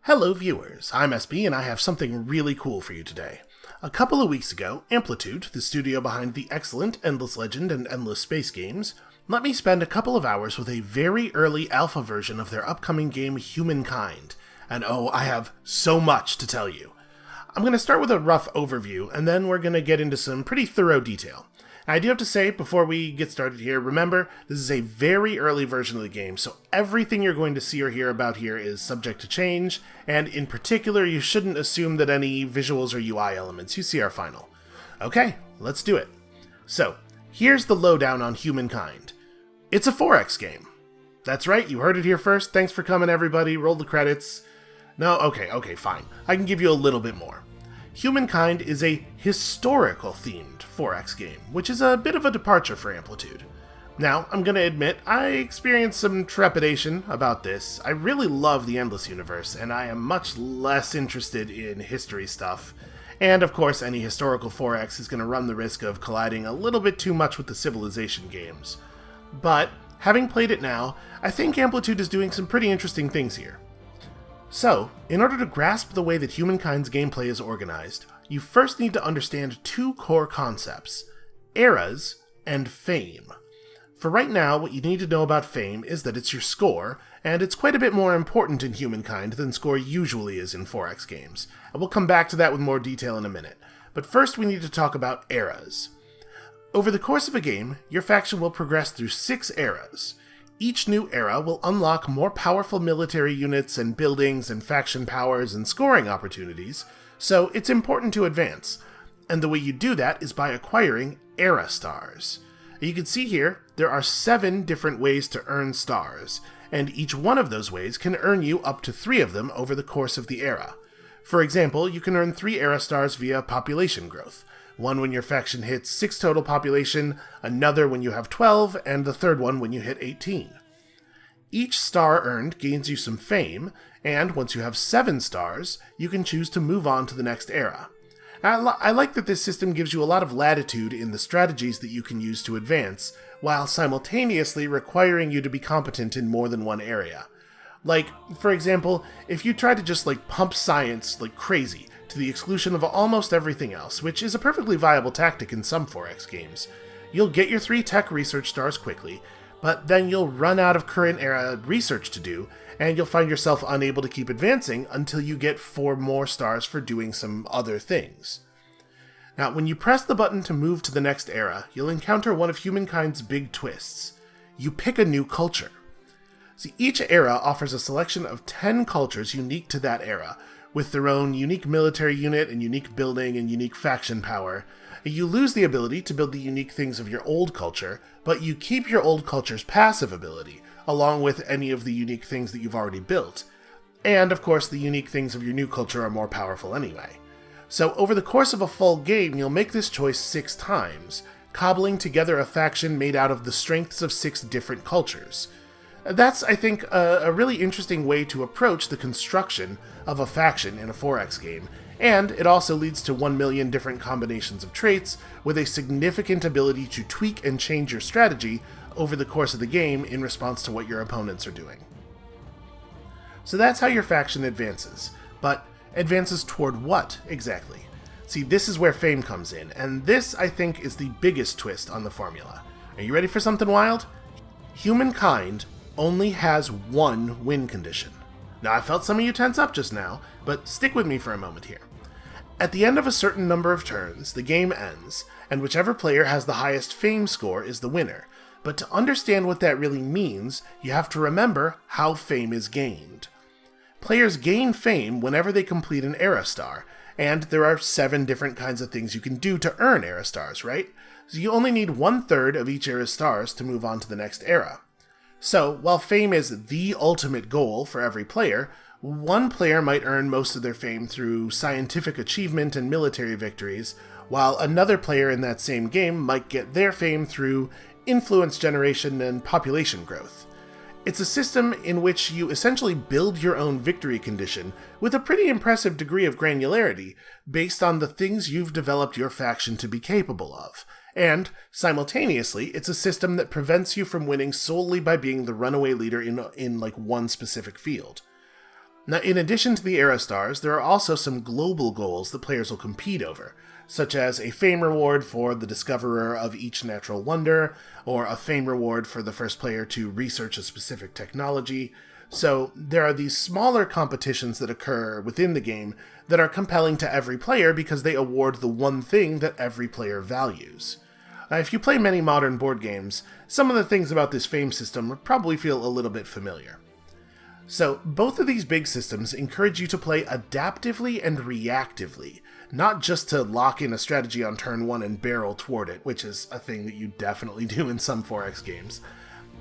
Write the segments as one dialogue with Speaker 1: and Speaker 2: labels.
Speaker 1: Hello viewers, I'm SB and I have something really cool for you today. A couple of weeks ago, Amplitude, the studio behind the excellent Endless Legend and Endless Space games, let me spend a couple of hours with a very early alpha version of their upcoming game Humankind. And oh, I have so much to tell you. I'm going to start with a rough overview, and then we're going to get into some pretty thorough detail. I do have to say, before we get started here, remember, this is a very early version of the game, so everything you're going to see or hear about here is subject to change, and in particular, you shouldn't assume that any visuals or UI elements you see are final. Okay, let's do it. So, here's the lowdown on Humankind. It's a 4X game. That's right, you heard it here first. Thanks for coming, everybody. Roll the credits. No, okay, fine. I can give you a little bit more. Humankind is a historical-themed 4X game, which is a bit of a departure for Amplitude. Now, I'm gonna admit, I experienced some trepidation about this. I really love the Endless universe, and I am much less interested in history stuff. And of course, any historical 4X is gonna run the risk of colliding a little bit too much with the Civilization games. But, having played it now, I think Amplitude is doing some pretty interesting things here. So, in order to grasp the way that Humankind's gameplay is organized, you first need to understand two core concepts: eras and fame. For right now, what you need to know about fame is that it's your score, and it's quite a bit more important in Humankind than score usually is in 4X games. And we'll come back to that with more detail in a minute. But first we need to talk about eras. Over the course of a game, your faction will progress through 6 eras. Each new era will unlock more powerful military units and buildings and faction powers and scoring opportunities, so it's important to advance. And the way you do that is by acquiring era stars. You can see here, there are 7 different ways to earn stars, and each one of those ways can earn you up to 3 of them over the course of the era. For example, you can earn 3 era stars via population growth. One when your faction hits 6 total population, another when you have 12, and the third one when you hit 18. Each star earned gains you some fame, and once you have 7 stars, you can choose to move on to the next era. I like that this system gives you a lot of latitude in the strategies that you can use to advance, while simultaneously requiring you to be competent in more than one area. Like, for example, if you try to just pump science like crazy, to the exclusion of almost everything else, which is a perfectly viable tactic in some 4X games, you'll get your 3 tech research stars quickly, but then you'll run out of current era research to do, and you'll find yourself unable to keep advancing until you get 4 more stars for doing some other things. Now, when you press the button to move to the next era, you'll encounter one of Humankind's big twists. You pick a new culture. See, each era offers a selection of 10 cultures unique to that era, with their own unique military unit and unique building and unique faction power. You lose the ability to build the unique things of your old culture, but you keep your old culture's passive ability, along with any of the unique things that you've already built. And, of course, the unique things of your new culture are more powerful anyway. So, over the course of a full game, you'll make this choice 6 times, cobbling together a faction made out of the strengths of 6 different cultures. That's, I think, a really interesting way to approach the construction of a faction in a 4X game, and it also leads to 1 million different combinations of traits, with a significant ability to tweak and change your strategy over the course of the game in response to what your opponents are doing. So that's how your faction advances, but advances toward what, exactly? See, this is where fame comes in, and this, I think, is the biggest twist on the formula. Are you ready for something wild? Humankind only has 1 win condition. Now, I felt some of you tense up just now, but stick with me for a moment here. At the end of a certain number of turns, the game ends, and whichever player has the highest fame score is the winner. But to understand what that really means, you have to remember how fame is gained. Players gain fame whenever they complete an era star, and there are 7 different kinds of things you can do to earn era stars, right? So you only need 1/3 of each era's stars to move on to the next era. So, while fame is the ultimate goal for every player, one player might earn most of their fame through scientific achievement and military victories, while another player in that same game might get their fame through influence generation and population growth. It's a system in which you essentially build your own victory condition with a pretty impressive degree of granularity based on the things you've developed your faction to be capable of. And, simultaneously, it's a system that prevents you from winning solely by being the runaway leader in one specific field. Now, in addition to the era stars, there are also some global goals that players will compete over, such as a fame reward for the discoverer of each natural wonder, or a fame reward for the first player to research a specific technology. So there are these smaller competitions that occur within the game that are compelling to every player because they award the one thing that every player values. If you play many modern board games, some of the things about this fame system probably feel a little bit familiar. So both of these big systems encourage you to play adaptively and reactively, not just to lock in a strategy on turn 1 and barrel toward it, which is a thing that you definitely do in some 4X games.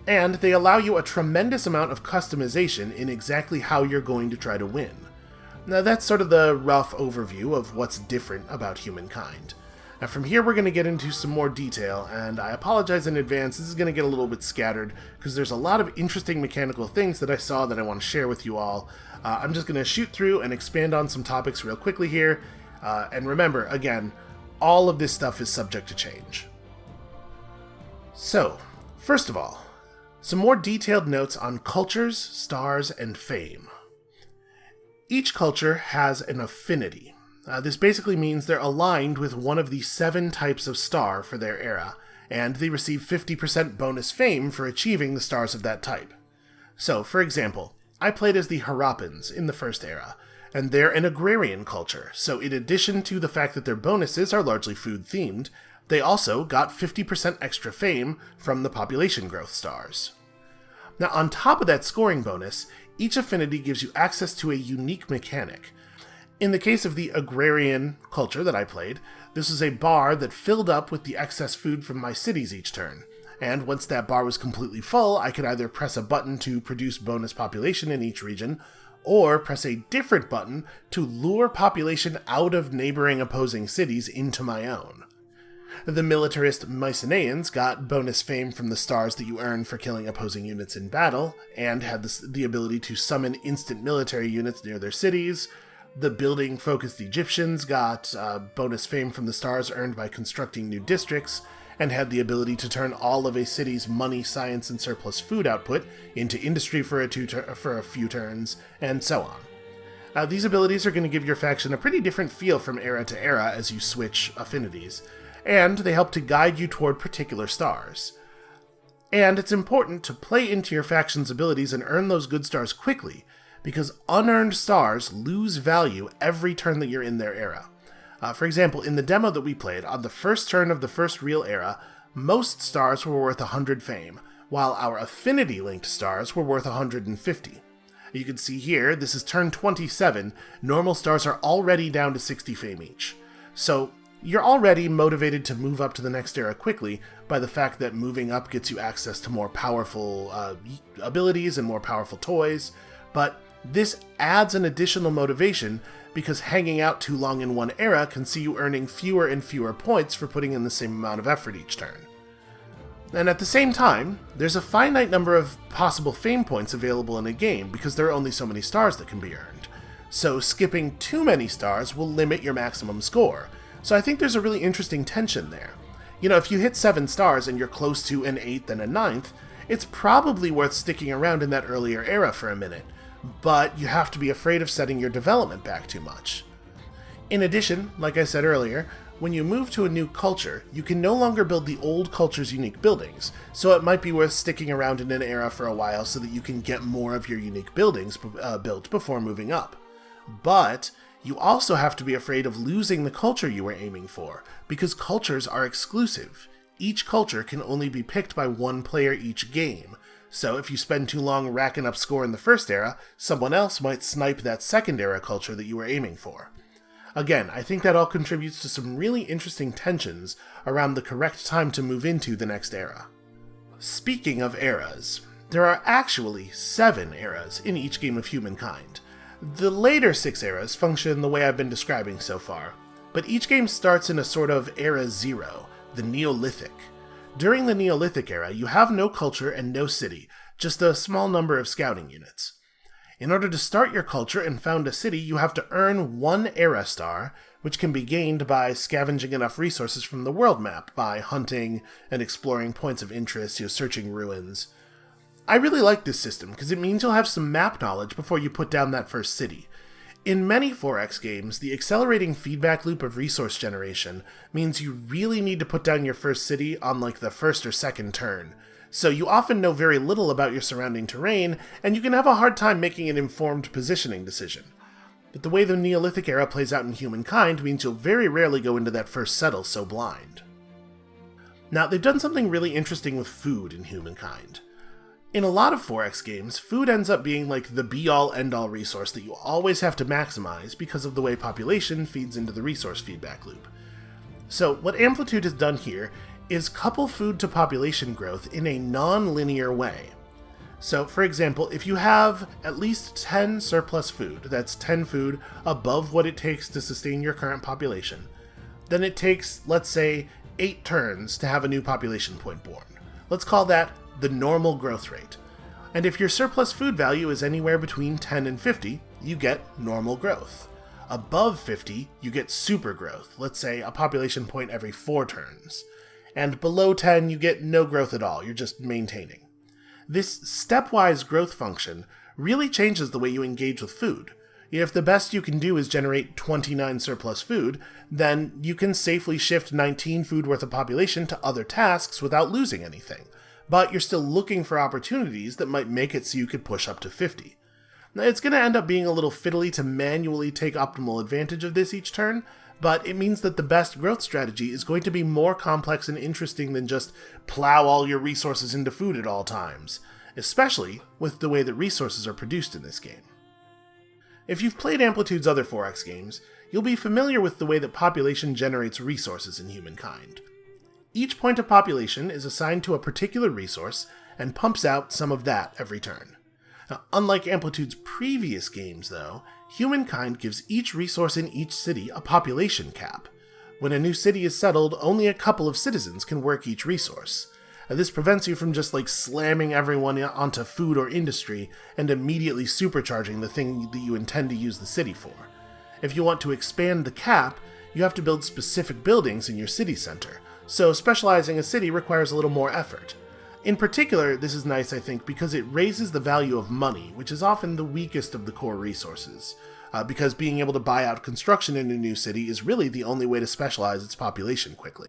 Speaker 1: And they allow you a tremendous amount of customization in exactly how you're going to try to win. Now that's sort of the rough overview of what's different about Humankind. Now from here we're going to get into some more detail, and I apologize in advance, this is going to get a little bit scattered, because there's a lot of interesting mechanical things that I saw that I want to share with you all. I'm just going to shoot through and expand on some topics real quickly here, and remember, again, all of this stuff is subject to change. So, first of all, some more detailed notes on cultures, stars, and fame. Each culture has an affinity. This basically means they're aligned with one of the 7 types of star for their era, and they receive 50% bonus fame for achieving the stars of that type. So, for example, I played as the Harappans in the first era, and they're an agrarian culture, so in addition to the fact that their bonuses are largely food-themed, they also got 50% extra fame from the population growth stars. Now, on top of that scoring bonus, each affinity gives you access to a unique mechanic. In the case of the agrarian culture that I played, this was a bar that filled up with the excess food from my cities each turn, and once that bar was completely full, I could either press a button to produce bonus population in each region, or press a different button to lure population out of neighboring opposing cities into my own. The militarist Mycenaeans got bonus fame from the stars that you earn for killing opposing units in battle, and had the ability to summon instant military units near their cities. The building-focused Egyptians got bonus fame from the stars earned by constructing new districts, and had the ability to turn all of a city's money, science, and surplus food output into industry for a few turns, and so on. These abilities are going to give your faction a pretty different feel from era to era as you switch affinities, and they help to guide you toward particular stars. And it's important to play into your faction's abilities and earn those good stars quickly, because unearned stars lose value every turn that you're in their era. For example, in the demo that we played, on the first turn of the first real era, most stars were worth 100 fame, while our affinity-linked stars were worth 150. You can see here, this is turn 27, normal stars are already down to 60 fame each. So, you're already motivated to move up to the next era quickly by the fact that moving up gets you access to more powerful abilities and more powerful toys, but this adds an additional motivation because hanging out too long in one era can see you earning fewer and fewer points for putting in the same amount of effort each turn. And at the same time, there's a finite number of possible fame points available in a game because there are only so many stars that can be earned. So skipping too many stars will limit your maximum score. So I think there's a really interesting tension there. You know, if you hit 7 stars and you're close to an 8th and a 9th, it's probably worth sticking around in that earlier era for a minute. But you have to be afraid of setting your development back too much. In addition, like I said earlier, when you move to a new culture, you can no longer build the old culture's unique buildings, so it might be worth sticking around in an era for a while so that you can get more of your unique buildings built before moving up. But you also have to be afraid of losing the culture you were aiming for, because cultures are exclusive. Each culture can only be picked by one player each game. So if you spend too long racking up score in the first era, someone else might snipe that second era culture that you were aiming for. Again, I think that all contributes to some really interesting tensions around the correct time to move into the next era. Speaking of eras, there are actually 7 eras in each game of Humankind. The later 6 eras function the way I've been describing so far, but each game starts in a sort of Era 0, the Neolithic. During the Neolithic Era, you have no culture and no city, just a small number of scouting units. In order to start your culture and found a city, you have to earn 1 era star, which can be gained by scavenging enough resources from the world map, by hunting and exploring points of interest, searching ruins. I really like this system because it means you'll have some map knowledge before you put down that first city. In many 4X games, the accelerating feedback loop of resource generation means you really need to put down your first city on like the first or second turn, so you often know very little about your surrounding terrain, and you can have a hard time making an informed positioning decision. But the way the Neolithic Era plays out in Humankind means you'll very rarely go into that first settle so blind. Now, they've done something really interesting with food in Humankind. In a lot of 4X games, food ends up being like the be-all, end-all resource that you always have to maximize because of the way population feeds into the resource feedback loop. So what Amplitude has done here is couple food to population growth in a non-linear way. So, for example, if you have at least 10 surplus food, that's 10 food above what it takes to sustain your current population, then it takes, let's say, 8 turns to have a new population point born. Let's call that the normal growth rate. And if your surplus food value is anywhere between 10 and 50, you get normal growth. Above 50, you get super growth, let's say a population point every 4 turns. And below 10, you get no growth at all, you're just maintaining. This stepwise growth function really changes the way you engage with food. If the best you can do is generate 29 surplus food, then you can safely shift 19 food worth of population to other tasks without losing anything. But you're still looking for opportunities that might make it so you could push up to 50. Now, it's going to end up being a little fiddly to manually take optimal advantage of this each turn, but it means that the best growth strategy is going to be more complex and interesting than just plow all your resources into food at all times, especially with the way that resources are produced in this game. If you've played Amplitude's other 4X games, you'll be familiar with the way that population generates resources in Humankind. Each point of population is assigned to a particular resource and pumps out some of that every turn. Now, unlike Amplitude's previous games, though, Humankind gives each resource in each city a population cap. When a new city is settled, only a couple of citizens can work each resource. This prevents you from just slamming everyone onto food or industry and immediately supercharging the thing that you intend to use the city for. If you want to expand the cap, you have to build specific buildings in your city center, so specializing a city requires a little more effort. In particular, this is nice, I think, because it raises the value of money, which is often the weakest of the core resources, because being able to buy out construction in a new city is really the only way to specialize its population quickly.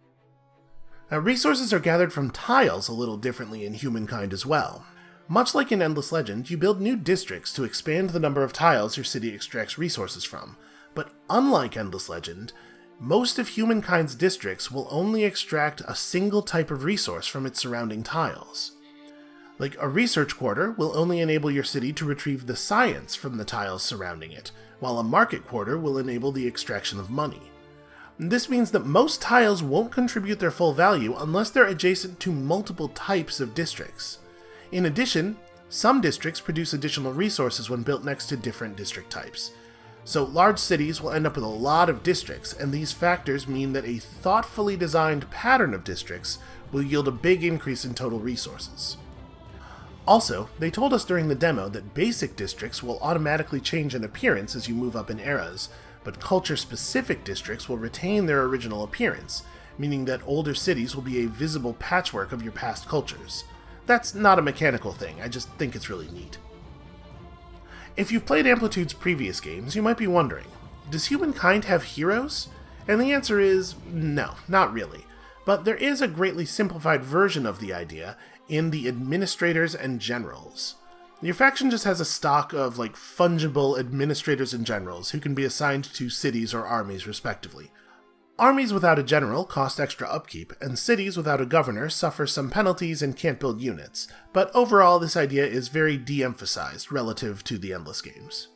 Speaker 1: Now, resources are gathered from tiles a little differently in Humankind as well. Much like in Endless Legend, you build new districts to expand the number of tiles your city extracts resources from, but unlike Endless Legend, most of Humankind's districts will only extract a single type of resource from its surrounding tiles. Like, a research quarter will only enable your city to retrieve the science from the tiles surrounding it, while a market quarter will enable the extraction of money. This means that most tiles won't contribute their full value unless they're adjacent to multiple types of districts. In addition, some districts produce additional resources when built next to different district types. So large cities will end up with a lot of districts, and these factors mean that a thoughtfully designed pattern of districts will yield a big increase in total resources. Also, they told us during the demo that basic districts will automatically change in appearance as you move up in eras, but culture-specific districts will retain their original appearance, meaning that older cities will be a visible patchwork of your past cultures. That's not a mechanical thing, I just think it's really neat. If you've played Amplitude's previous games, you might be wondering, does Humankind have heroes? And the answer is no, not really. But there is a greatly simplified version of the idea in the administrators and generals. Your faction just has a stock of fungible administrators and generals who can be assigned to cities or armies respectively. Armies without a general cost extra upkeep, and cities without a governor suffer some penalties and can't build units, but overall this idea is very de-emphasized relative to the Endless games.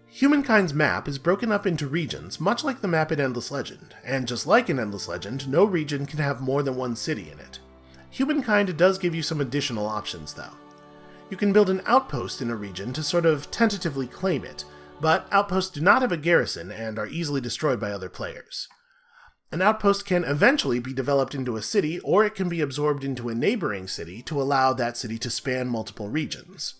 Speaker 1: Humankind's map is broken up into regions, much like the map in Endless Legend, and just like in Endless Legend, no region can have more than one city in it. Humankind does give you some additional options, though. You can build an outpost in a region to sort of tentatively claim it, but outposts do not have a garrison and are easily destroyed by other players. An outpost can eventually be developed into a city, or it can be absorbed into a neighboring city to allow that city to span multiple regions.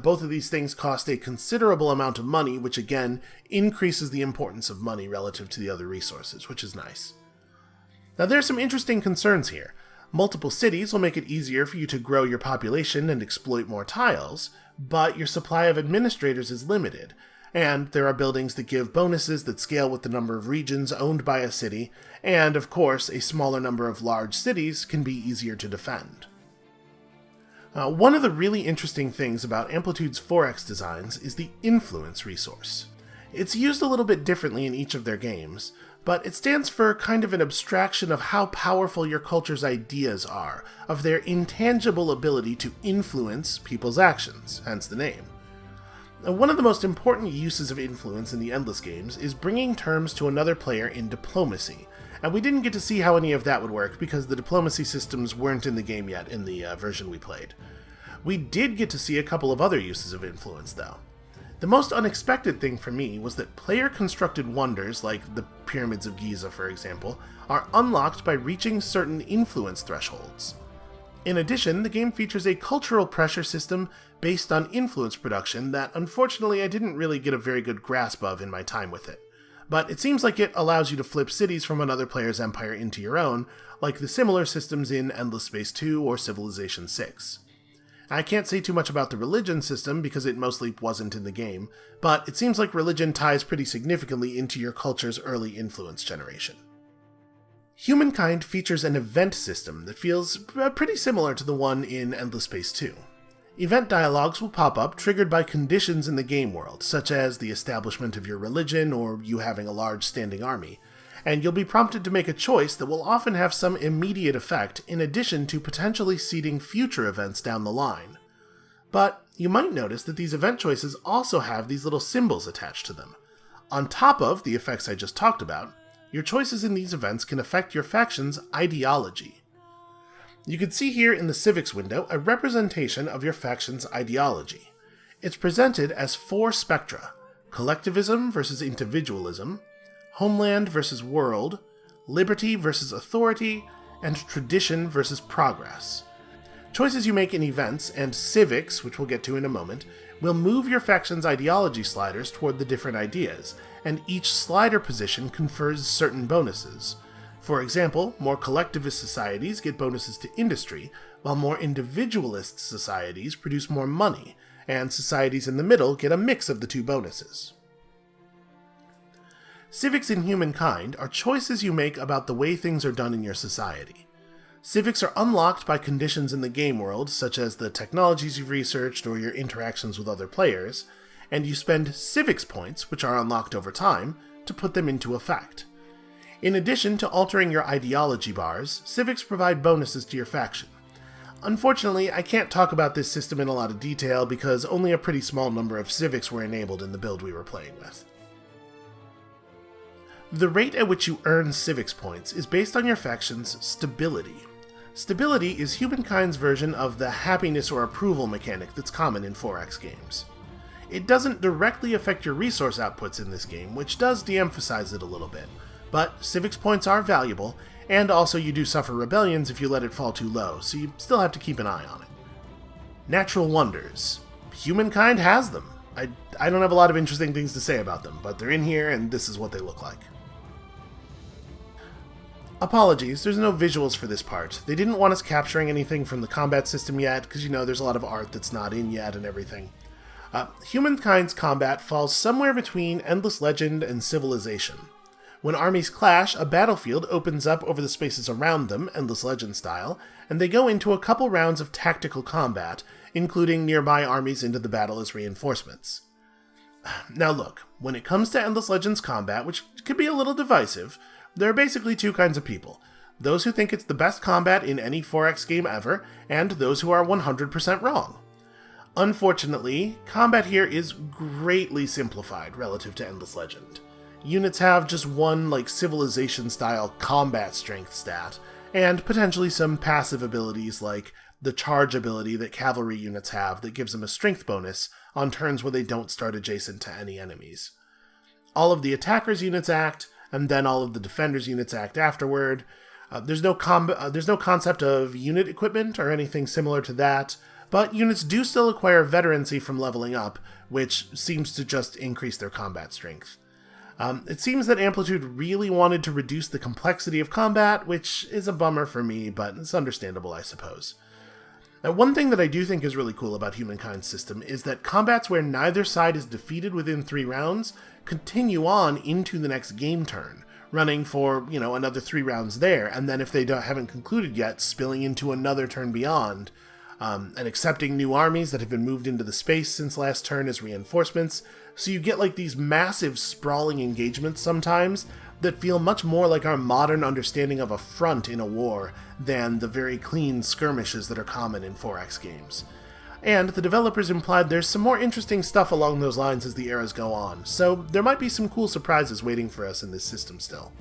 Speaker 1: Both of these things cost a considerable amount of money, which again increases the importance of money relative to the other resources, which is nice. Now there are some interesting concerns here. Multiple cities will make it easier for you to grow your population and exploit more tiles, but your supply of administrators is limited, and there are buildings that give bonuses that scale with the number of regions owned by a city, and of course, a smaller number of large cities can be easier to defend. One of the really interesting things about Amplitude's 4X designs is the influence resource. It's used a little bit differently in each of their games, but it stands for kind of an abstraction of how powerful your culture's ideas are, of their intangible ability to influence people's actions, hence the name. One of the most important uses of influence in the Endless games is bringing terms to another player in diplomacy, and we didn't get to see how any of that would work because the diplomacy systems weren't in the game yet in the version we played. We did get to see a couple of other uses of influence, though. The most unexpected thing for me was that player-constructed wonders, like the Pyramids of Giza for example, are unlocked by reaching certain influence thresholds. In addition, the game features a cultural pressure system based on influence production that unfortunately I didn't really get a very good grasp of in my time with it. But it seems like it allows you to flip cities from another player's empire into your own, like the similar systems in Endless Space 2 or Civilization 6. I can't say too much about the religion system because it mostly wasn't in the game, but it seems like religion ties pretty significantly into your culture's early influence generation. Humankind features an event system that feels pretty similar to the one in Endless Space 2. Event dialogues will pop up triggered by conditions in the game world, such as the establishment of your religion or you having a large standing army, and you'll be prompted to make a choice that will often have some immediate effect in addition to potentially seeding future events down the line. But you might notice that these event choices also have these little symbols attached to them. On top of the effects I just talked about, your choices in these events can affect your faction's ideology. You can see here in the Civics window a representation of your faction's ideology. It's presented as 4 spectra: collectivism versus individualism, homeland versus world, liberty versus authority, and tradition versus progress. Choices you make in events and civics, which we'll get to in a moment, will move your faction's ideology sliders toward the different ideas, and each slider position confers certain bonuses. For example, more collectivist societies get bonuses to industry, while more individualist societies produce more money, and societies in the middle get a mix of the two bonuses. Civics in Humankind are choices you make about the way things are done in your society. Civics are unlocked by conditions in the game world, such as the technologies you've researched or your interactions with other players, and you spend civics points, which are unlocked over time, to put them into effect. In addition to altering your ideology bars, civics provide bonuses to your faction. Unfortunately, I can't talk about this system in a lot of detail because only a pretty small number of civics were enabled in the build we were playing with. The rate at which you earn civics points is based on your faction's stability. Stability is Humankind's version of the happiness or approval mechanic that's common in 4X games. It doesn't directly affect your resource outputs in this game, which does de-emphasize it a little bit, but civics points are valuable, and also you do suffer rebellions if you let it fall too low, so you still have to keep an eye on it. Natural wonders. Humankind has them. I don't have a lot of interesting things to say about them, but they're in here and this is what they look like. Apologies, there's no visuals for this part. They didn't want us capturing anything from the combat system yet, because you know there's a lot of art that's not in yet and everything. Humankind's combat falls somewhere between Endless Legend and Civilization. When armies clash, a battlefield opens up over the spaces around them, Endless Legend style, and they go into a couple rounds of tactical combat, including nearby armies into the battle as reinforcements. Now look, when it comes to Endless Legends combat, which can be a little divisive, there are basically two kinds of people. Those who think it's the best combat in any 4X game ever, and those who are 100% wrong. Unfortunately, combat here is greatly simplified relative to Endless Legend. Units have just one, Civilization-style combat strength stat, and potentially some passive abilities like the charge ability that cavalry units have that gives them a strength bonus on turns where they don't start adjacent to any enemies. All of the attackers' units act, and then all of the defenders' units act afterward. There's no concept of unit equipment or anything similar to that, but units do still acquire veterancy from leveling up, which seems to just increase their combat strength. It seems that Amplitude really wanted to reduce the complexity of combat, which is a bummer for me, but it's understandable, I suppose. Now, one thing that I do think is really cool about Humankind's system is that combats where neither side is defeated within 3 rounds continue on into the next game turn, running for, another 3 rounds there, and then if they haven't concluded yet, spilling into another turn beyond, and accepting new armies that have been moved into the space since last turn as reinforcements, so you get these massive sprawling engagements sometimes that feel much more like our modern understanding of a front in a war than the very clean skirmishes that are common in 4X games. And the developers implied there's some more interesting stuff along those lines as the eras go on, so there might be some cool surprises waiting for us in this system still.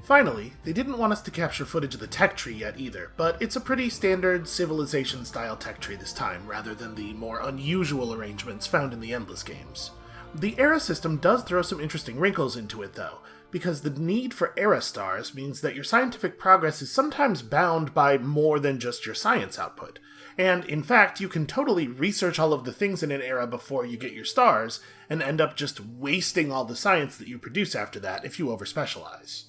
Speaker 1: Finally, they didn't want us to capture footage of the tech tree yet either, but it's a pretty standard Civilization-style tech tree this time, rather than the more unusual arrangements found in the Endless games. The Era system does throw some interesting wrinkles into it, though, because the need for Era stars means that your scientific progress is sometimes bound by more than just your science output. And, in fact, you can totally research all of the things in an era before you get your stars, and end up just wasting all the science that you produce after that if you over-specialize.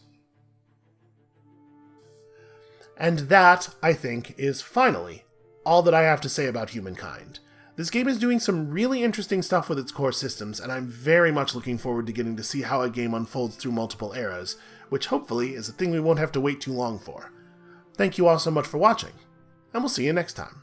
Speaker 1: And that, I think, is finally all that I have to say about Humankind. This game is doing some really interesting stuff with its core systems, and I'm very much looking forward to getting to see how a game unfolds through multiple eras, which hopefully is a thing we won't have to wait too long for. Thank you all so much for watching, and we'll see you next time.